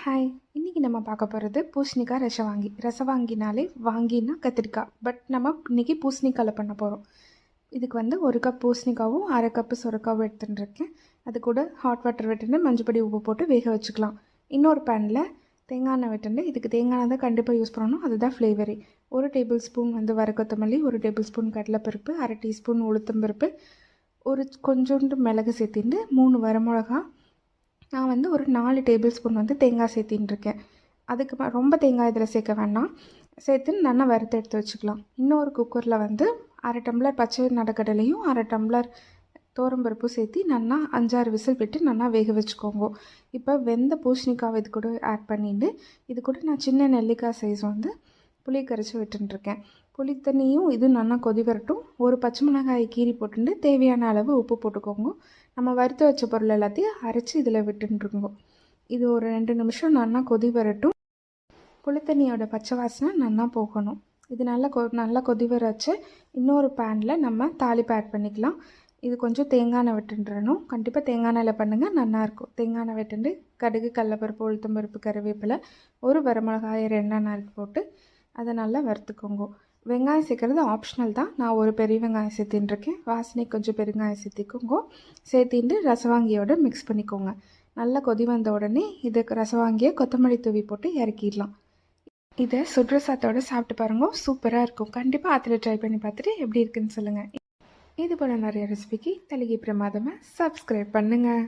Hi, இன்றைக்கி நம்ம பார்க்க போகிறது பூசணிக்காய் ரசவாங்கி. ரசவாங்கினாலே வாங்கினா கத்திரிக்காய், பட் நம்ம இன்றைக்கி பூசணிக்காயில் பண்ண போகிறோம். இதுக்கு வந்து 1 கப் பூசணிக்காவும் 1/2 கப்பு சுரக்காவும் எடுத்துட்டுருக்கேன். அது கூட ஹாட் வாட்டர் விட்டுட்டு மஞ்சப்பொடி உப்பு போட்டு வேக வச்சுக்கலாம். இன்னொரு பேனில் தேங்காய் எண்ணெய் விட்டுட்டு, இதுக்கு தேங்காய் எண்ணெய் தான் கண்டிப்பாக யூஸ் பண்ணணும், அதுதான் ஃப்ளேவரே. 1 டேபிள் ஸ்பூன் வந்து வரக்கொத்தமல்லி, 1 டேபிள் ஸ்பூன் கடலைப்பருப்பு, 1/2 டீஸ்பூன் உளுத்தம்பருப்பு, கொஞ்சோண்டு மிளகு சேர்த்திட்டு 3 வரமிளகா. நான் வந்து ஒரு 4 டேபிள் ஸ்பூன் வந்து தேங்காய் சேர்த்தின்ட்டுருக்கேன். அதுக்கு ரொம்ப தேங்காய் இதில் சேர்க்க வேண்டாம். சேர்த்து நல்லா வறுத்து எடுத்து வச்சுக்கலாம். இன்னொரு குக்கரில் வந்து 1/2 டம்ளர் பச்சை நடக்கடலையும் 1/2 டம்ளர் தோரம்பருப்பு சேர்த்து நல்லா 5-6 விசில் விட்டு நல்லா வேக வச்சுக்கோங்க. இப்போ வெந்த பூசணிக்காய் இது கூட ஆட் பண்ணிட்டு, இது கூட நான் சின்ன நெல்லிக்காய் சைஸ் வந்து புளி கரைச்சி விட்டுருக்கேன். புளி தண்ணியும் இது நல்லா கொதி வரட்டும். ஒரு பச்சை மிளகாய் கீரி போட்டுட்டு தேவையான அளவு உப்பு போட்டுக்கோங்க. நம்ம வறுத்து வச்ச பொருள் எல்லாத்தையும் அரைச்சி இதில் விட்டுருங்க. இது ஒரு 2 நிமிஷம் நல்லா கொதி வரட்டும். புளித்தண்ணியோட பச்சை வாசனை நல்லா போகணும். இது நல்லா கொதி வர வச்சு இன்னொரு பேனில் நம்ம தாளிப்பு ஆட் பண்ணிக்கலாம். இது கொஞ்சம் தேங்காய் எண்ணெய் விட்டுன்றணும். கண்டிப்பாக தேங்காய் எண்ணெயில் பண்ணுங்கள், நல்லாயிருக்கும். தேங்காய் எண்ணெய் விட்டுண்டு கடுகு, கடலைப்பருப்பு, உளுத்தம்பருப்பு, கருவேப்பிலை, ஒரு வரமிளகாய் 2 நறுக்கி போட்டு அதை நல்லா வறுத்துக்கோங்க. வெங்காயம் சேர்க்குறது ஆப்ஷனல் தான். நான் ஒரு பெரிய வெங்காயம் சேர்த்தின்ட்டுருக்கேன். வாசனை கொஞ்சம் பெருங்காயம் சேர்த்திக்கோங்க. சேர்த்திட்டு ரசவாங்கியோடு மிக்ஸ் பண்ணிக்கோங்க. நல்லா கொதி வந்த உடனே இதுக்கு ரசவாங்கியை கொத்தமல்லி தூவி போட்டு இறக்கிடலாம். இதை சுடுற சாத்தோடு சாப்பிட்டு பாருங்க, சூப்பராக இருக்கும். கண்டிப்பாக அதில் ட்ரை பண்ணி பார்த்துட்டு எப்படி இருக்குன்னு சொல்லுங்கள். இது போல் நிறைய ரெசிபிக்கு தலிகை பிரமாதமாக சப்ஸ்கிரைப் பண்ணுங்கள்.